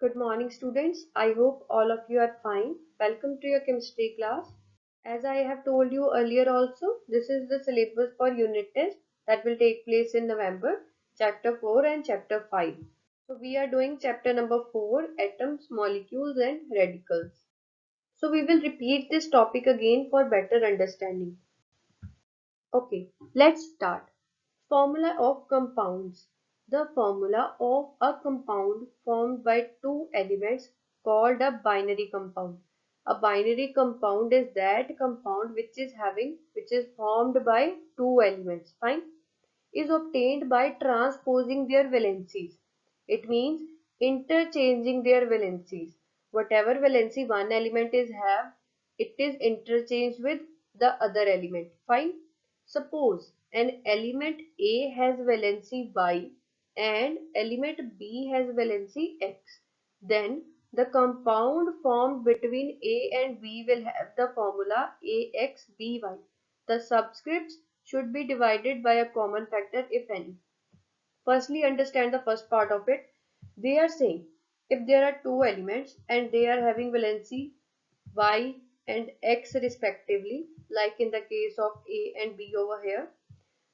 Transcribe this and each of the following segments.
Good morning, students. I hope all of you are fine. Welcome to your chemistry class. As I have told you earlier also, this is the syllabus for unit test that will take place in November, chapter 4 and chapter 5. So we are doing chapter number 4, atoms, molecules and radicals. So we will repeat this topic again for better understanding. Okay, let's start. Formula of compounds. The formula of a compound formed by two elements called a binary compound. A binary compound is that compound which is formed by two elements. Fine. Is obtained by transposing their valencies. It means interchanging their valencies. Whatever valency one element is have, it is interchanged with the other element. Fine. Suppose an element A has valency Y and element B has valency X. Then the compound formed between A and B will have the formula AXBY. The subscripts should be divided by a common factor if any. Firstly, understand the first part of it. They are saying if there are two elements and they are having valency Y and X respectively, like in the case of A and B over here.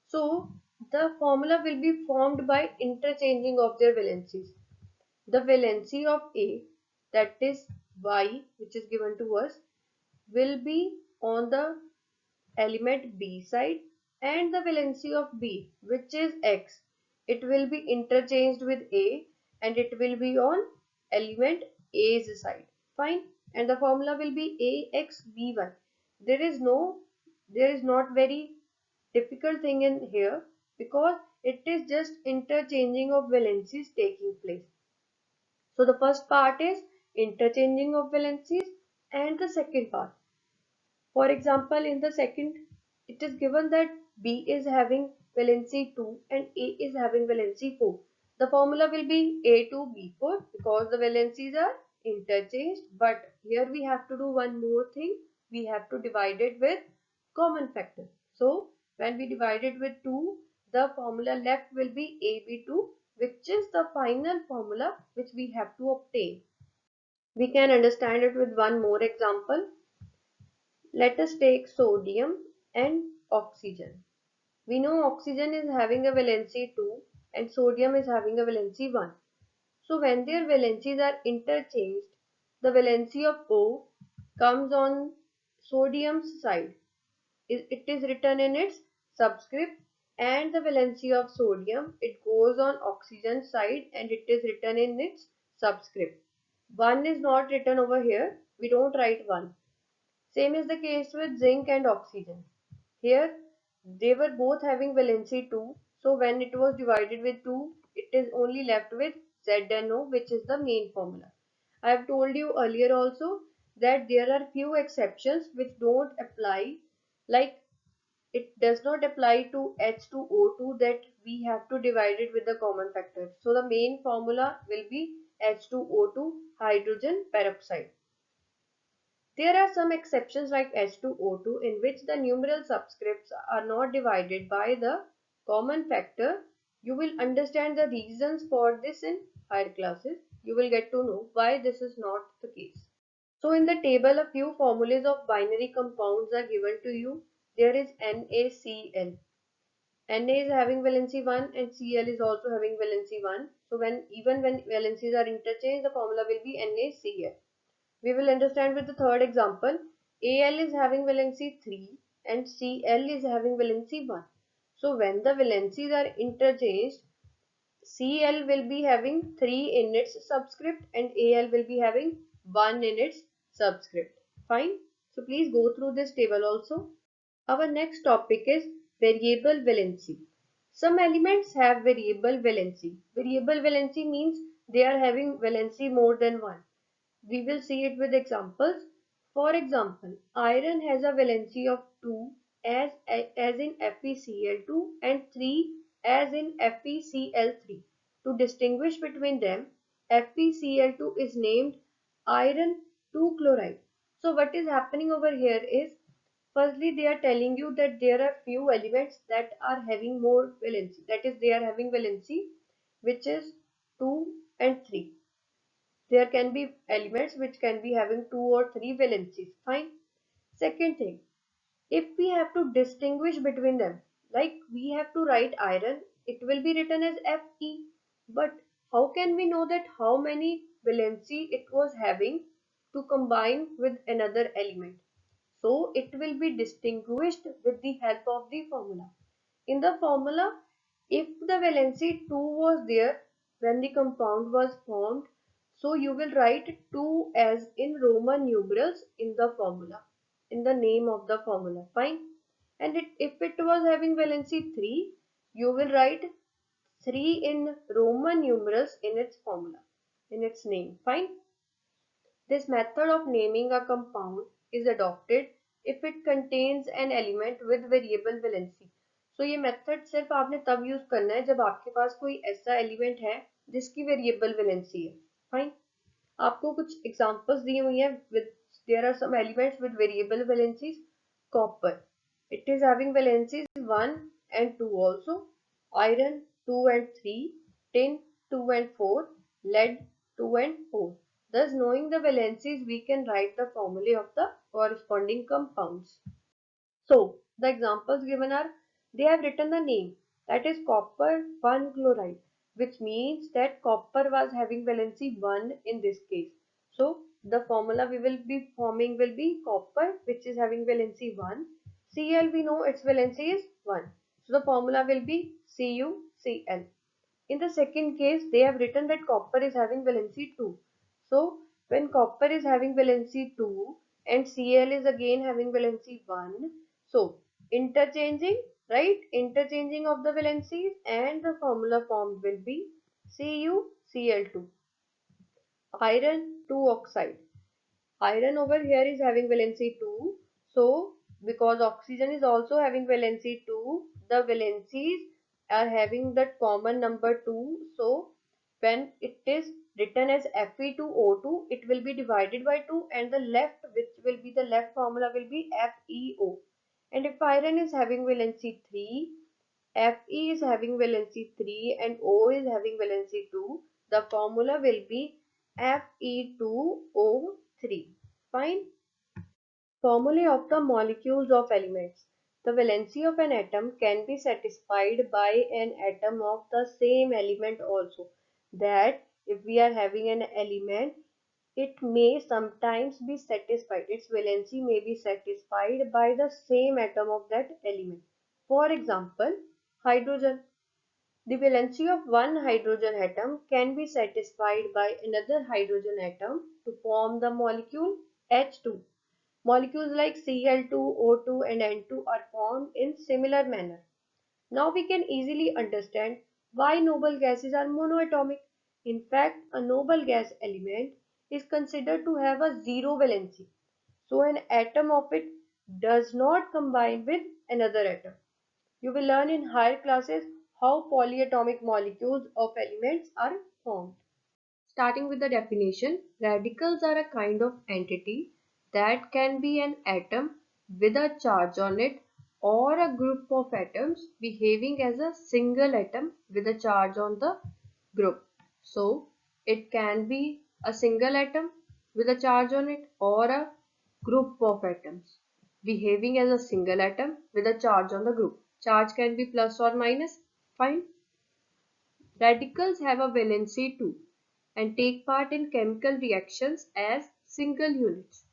So the formula will be formed by interchanging of their valencies. The valency of A, that is Y, which is given to us, will be on the element B side, and the valency of B, which is X, it will be interchanged with A and it will be on element A's side. Fine. And the formula will be AXBY. There is not very difficult thing in here because it is just interchanging of valencies taking place. So the first part is interchanging of valencies and the second part. For example, in the second, it is given that B is having valency 2 and A is having valency 4. The formula will be A2B4 because the valencies are interchanged. But here we have to do one more thing. We have to divide it with common factor. So when we divide it with 2, the formula left will be AB2, which is the final formula which we have to obtain. We can understand it with one more example. Let us take sodium and oxygen. We know oxygen is having a valency 2 and sodium is having a valency 1. So when their valencies are interchanged, the valency of O comes on sodium's side. It is written in its subscript, and the valency of sodium, it goes on oxygen's side and it is written in its subscript. 1 is not written over here. We don't write 1. Same is the case with zinc and oxygen. Here they were both having valency 2. So when it was divided with 2, it is only left with ZnO, which is the main formula. I have told you earlier also that there are few exceptions which don't apply, like it does not apply to H2O2 that we have to divide it with the common factor. So the main formula will be H2O2 hydrogen peroxide. There are some exceptions like H2O2 in which the numeral subscripts are not divided by the common factor. You will understand the reasons for this in higher classes. You will get to know why this is not the case. So in the table, a few formulas of binary compounds are given to you. There is NaCl. Na is having valency 1 and Cl is also having valency 1. So even when valencies are interchanged, the formula will be NaCl. We will understand with the third example. Al is having valency 3 and Cl is having valency 1. So when the valencies are interchanged, Cl will be having 3 in its subscript and Al will be having 1 in its subscript. Fine. So please go through this table also. Our next topic is variable valency. Some elements have variable valency. Variable valency means they are having valency more than 1. We will see it with examples. For example, iron has a valency of 2 as in FeCl2 and 3 as in FeCl3. To distinguish between them, FeCl2 is named iron 2 chloride. So what is happening over here is, firstly they are telling you that there are few elements that are having more valency. That is, they are having valency which is 2 and 3. There can be elements which can be having 2 or 3 valencies. Fine. Second thing, if we have to distinguish between them, like we have to write iron, it will be written as Fe. But how can we know that how many valency it was having to combine with another element? So it will be distinguished with the help of the formula. In the formula, if the valency 2 was there when the compound was formed, so you will write 2 as in Roman numerals in the formula, in the name of the formula. Fine. And if it was having valency 3, you will write 3 in Roman numerals in its formula, in its name. Fine. This method of naming a compound is adopted if it contains an element with variable valency. So ये method सिर्फ आपने तब use करना है जब आपके पास कोई ऐसा एलिमेंट है जिसकी वेरिएबल वैलेंसी है. फाइन. आपको कुछ एग्जांपल्स दी हुई हैं with there are some elements with variable valencies. Copper, it is having valencies 1 and 2 also. Iron 2 and 3. Tin 2 and 4. Lead 2 and 4. Thus, knowing the valencies, we can write the formulae of the corresponding compounds. So, the examples given are, they have written the name, that is copper 1 chloride, which means that copper was having valency 1 in this case. So, the formula we will be forming will be copper, which is having valency 1. Cl, we know its valency is 1. So, the formula will be CuCl. In the second case, they have written that copper is having valency 2. So, when copper is having valency 2 and Cl is again having valency 1, so interchanging, right? Interchanging of the valencies and the formula formed will be CuCl2. Iron 2 oxide. Iron over here is having valency 2. So, because oxygen is also having valency 2, the valencies are having that common number 2. So, when it is written as Fe2O2, it will be divided by 2 and the left, which will be the left formula, will be FeO. And if iron is having valency 3, Fe is having valency 3 and O is having valency 2, the formula will be Fe2O3. Fine. Formulae of the molecules of elements. The valency of an atom can be satisfied by an atom of the same element also. That if we are having an element, it may sometimes be satisfied. Its valency may be satisfied by the same atom of that element. For example, hydrogen. The valency of one hydrogen atom can be satisfied by another hydrogen atom to form the molecule H2. Molecules like Cl2, O2 and N2 are formed in similar manner. Now we can easily understand why noble gases are monoatomic. In fact, a noble gas element is considered to have a zero valency. So an atom of it does not combine with another atom. You will learn in higher classes how polyatomic molecules of elements are formed. Starting with the definition, radicals are a kind of entity that can be an atom with a charge on it or a group of atoms behaving as a single atom with a charge on the group. So, it can be a single atom with a charge on it or a group of atoms behaving as a single atom with a charge on the group. Charge can be plus or minus. Fine. Radicals have a valency too and take part in chemical reactions as single units.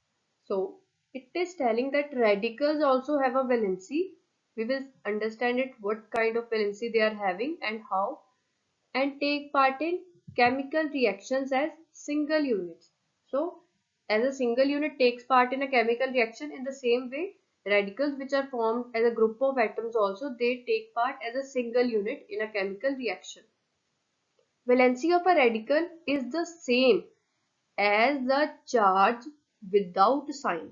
So, it is telling that radicals also have a valency. We will understand it what kind of valency they are having and how, and take part in chemical reactions as single units. So, as a single unit takes part in a chemical reaction, in the same way radicals which are formed as a group of atoms also, they take part as a single unit in a chemical reaction. Valency of a radical is the same as the charge without sign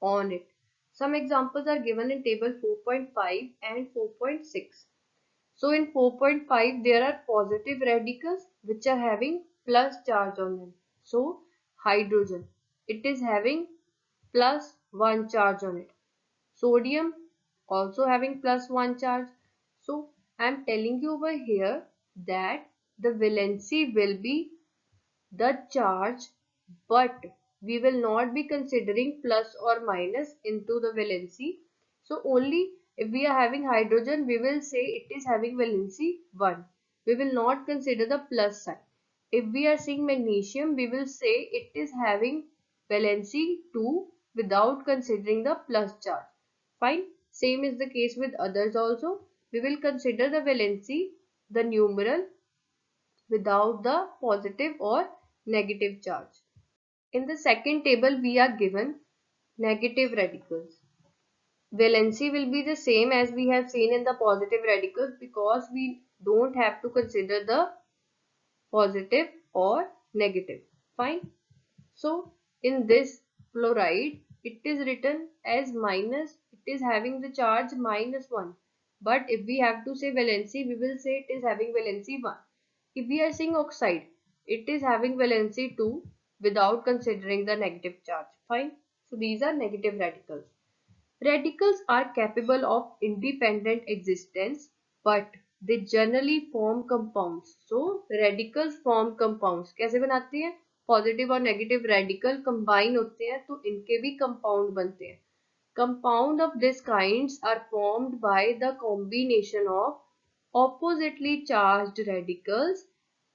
on it. Some examples are given in table 4.5 and 4.6. So in 4.5 there are positive radicals which are having plus charge on them. So hydrogen, it is having plus 1 charge on it. Sodium also having plus 1 charge. So I am telling you over here that the valency will be the charge, but we will not be considering plus or minus into the valency. So only if we are having hydrogen, we will say it is having valency 1. We will not consider the plus sign. If we are seeing magnesium, we will say it is having valency 2 without considering the plus charge. Fine. Same is the case with others also. We will consider the valency, the numeral, without the positive or negative charge. In the second table, we are given negative radicals. Valency will be the same as we have seen in the positive radicals because we don't have to consider the positive or negative. Fine. So in this fluoride, it is written as minus, it is having the charge -1. But if we have to say valency, we will say it is having valency 1. If we are saying oxide, it is having valency 2 without considering the negative charge. Fine. So these are negative radicals. Radicals are capable of independent existence, but they generally form compounds. So radicals form compounds. कैसे बनाते हैं? Positive और negative radical combine होते हैं तो इनके भी compound बनते हैं. Compound of this kinds are formed by the combination of oppositely charged radicals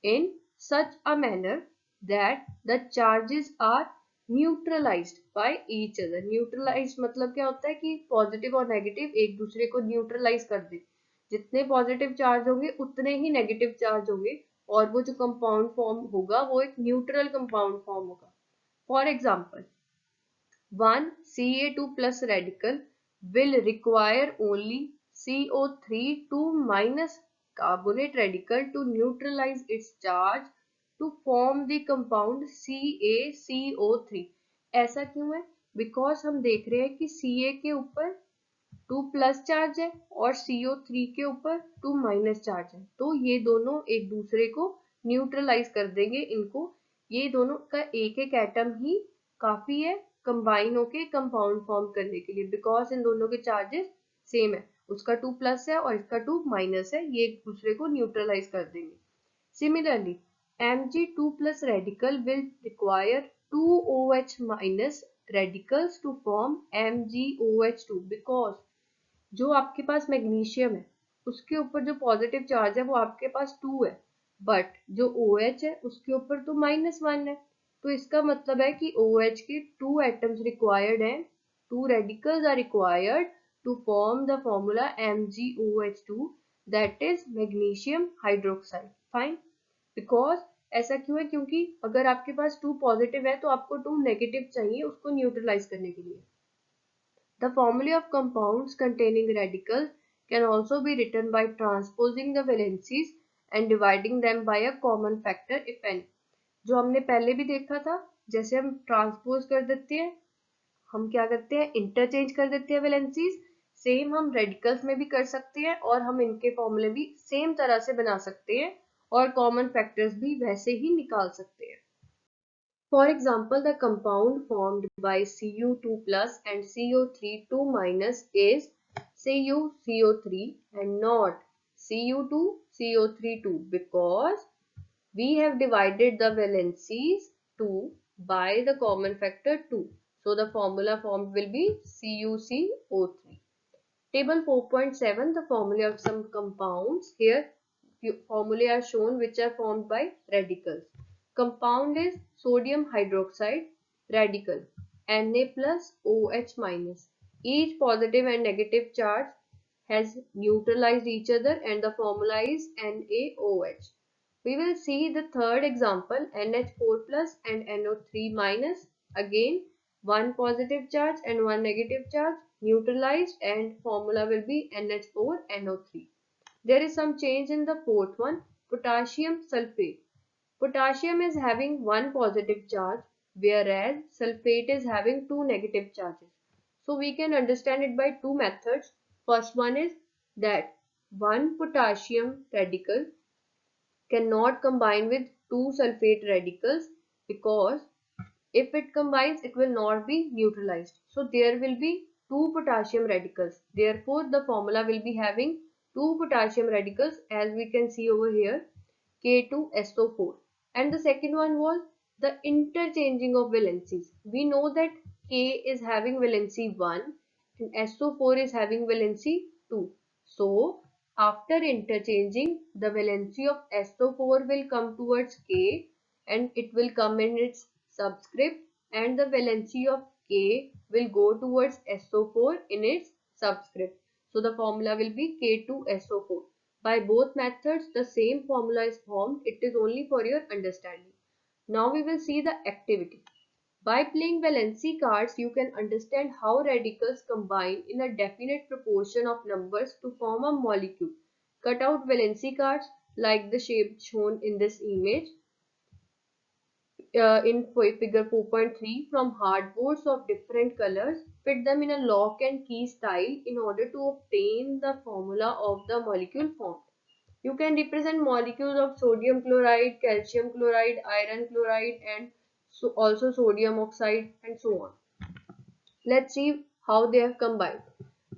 in such a manner that the charges are neutralised by each other. Neutralise मतलब क्या होता है कि पॉजिटिव और नेगेटिव एक दूसरे को न्यूट्रलाइज कर दे. जितने पॉजिटिव चार्ज होंगे उतने ही नेगेटिव चार्ज होंगे और वो जो कंपाउंड फॉर्म होगा वो एक न्यूट्रल कंपाउंड फॉर्म होगा. For example, one Ca2 plus radical will require only CO3 2 minus carbonate radical to neutralize its charge to form the compound CaCO3. ऐसा क्यों है? Because हम देख रहे हैं कि Ca के ऊपर 2 प्लस चार्ज है और CO3 के ऊपर 2 माइनस चार्ज है, तो ये दोनों एक दूसरे को न्यूट्रलाइज कर देंगे. इनको ये दोनों का एक एक एटम ही काफी है कंबाइन होके कंपाउंड फॉर्म करने के लिए, बिकॉज इन दोनों के चार्जेस सेम है. उसका 2 प्लस है और इसका 2 माइनस है, ये एक दूसरे को न्यूट्रलाइज कर देंगे. Similarly Mg2 plus radical will require 2 OH minus radicals to form MgOH2 because जो आपके पास मैग्नीशियम है उसके ऊपर जो पॉजिटिव चार्ज है वो आपके पास 2 है, बट जो OH है उसके ऊपर तो -1 है. तो इसका मतलब है कि OH के 2 एटम्स रिक्वायर्ड हैं, 2 radicals are required to form the formula MgOH2 that is magnesium hydroxide. Fine. Because ऐसा क्यों है? क्योंकि अगर आपके पास 2 पॉजिटिव है तो आपको 2 नेगेटिव चाहिए उसको न्यूट्रलाइज करने के लिए. The formulae of compounds containing radicals can also be written by transposing the valencies and dividing them by a common factor if any. जो हमने पहले भी देखा था, जैसे हम ट्रांसपोज कर देते हैं, हम क्या करते हैं? इंटरचेंज कर देते हैं वैलेंसीज. सेम हम रेडिकल्स में भी कर सकते हैं और हम इनके फॉर्मूले भी सेम तरह से बना सकते हैं और कॉमन फैक्टर्स भी वैसे ही निकाल सकते हैं. For example, the compound formed by Cu2 plus and CO3 2 minus is CuCO3 and not Cu2 CO3 2 because we have divided the valencies 2 by the common factor 2. So the formula formed will be CuCO3. Table 4.7, the formula of some compounds. Here formulae are shown which are formed by radicals. Compound is sodium hydroxide, radical Na plus OH minus. Each positive and negative charge has neutralized each other and the formula is NaOH. We will see the third example, NH4 plus and NO3 minus. Again, one positive charge and one negative charge neutralized and formula will be NH4NO3. There is some change in the fourth one, potassium sulfate. Potassium is having one positive charge whereas sulfate is having two negative charges. So we can understand it by two methods. First one is that one potassium radical cannot combine with two sulfate radicals because if it combines it will not be neutralized. So there will be two potassium radicals. Therefore the formula will be having two potassium radicals as we can see over here, K2SO4. And the second one was the interchanging of valencies. We know that K is having valency 1 and SO4 is having valency 2. So after interchanging, the valency of SO4 will come towards K and it will come in its subscript, and the valency of K will go towards SO4 in its subscript. So the formula will be K2SO4. By both methods, the same formula is formed. It is only for your understanding. Now we will see the activity. By playing valency cards, you can understand how radicals combine in a definite proportion of numbers to form a molecule. Cut out valency cards like the shape shown in this image in figure 4.3 from hardboards of different colors. Fit them in a lock and key style in order to obtain the formula of the molecule formed. You can represent molecules of sodium chloride, calcium chloride, iron chloride, and also sodium oxide, and so on. Let's see how they have combined.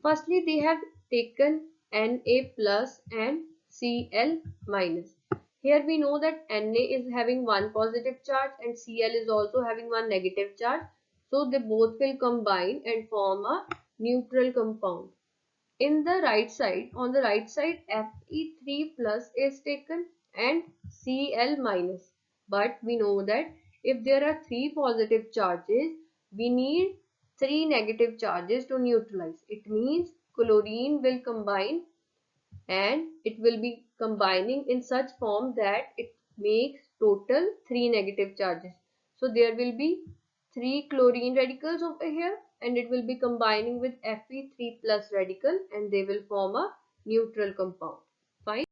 Firstly, they have taken Na plus and Cl minus. Here we know that Na is having one positive charge and Cl is also having one negative charge. So they both will combine and form a neutral compound. In the right side, on the right side, Fe3 plus is taken and Cl minus. But we know that if there are three positive charges, we need three negative charges to neutralize. It means chlorine will combine and it will be combining in such form that it makes total three negative charges. So there will be three chlorine radicals over here and it will be combining with Fe3 plus radical and they will form a neutral compound. Fine.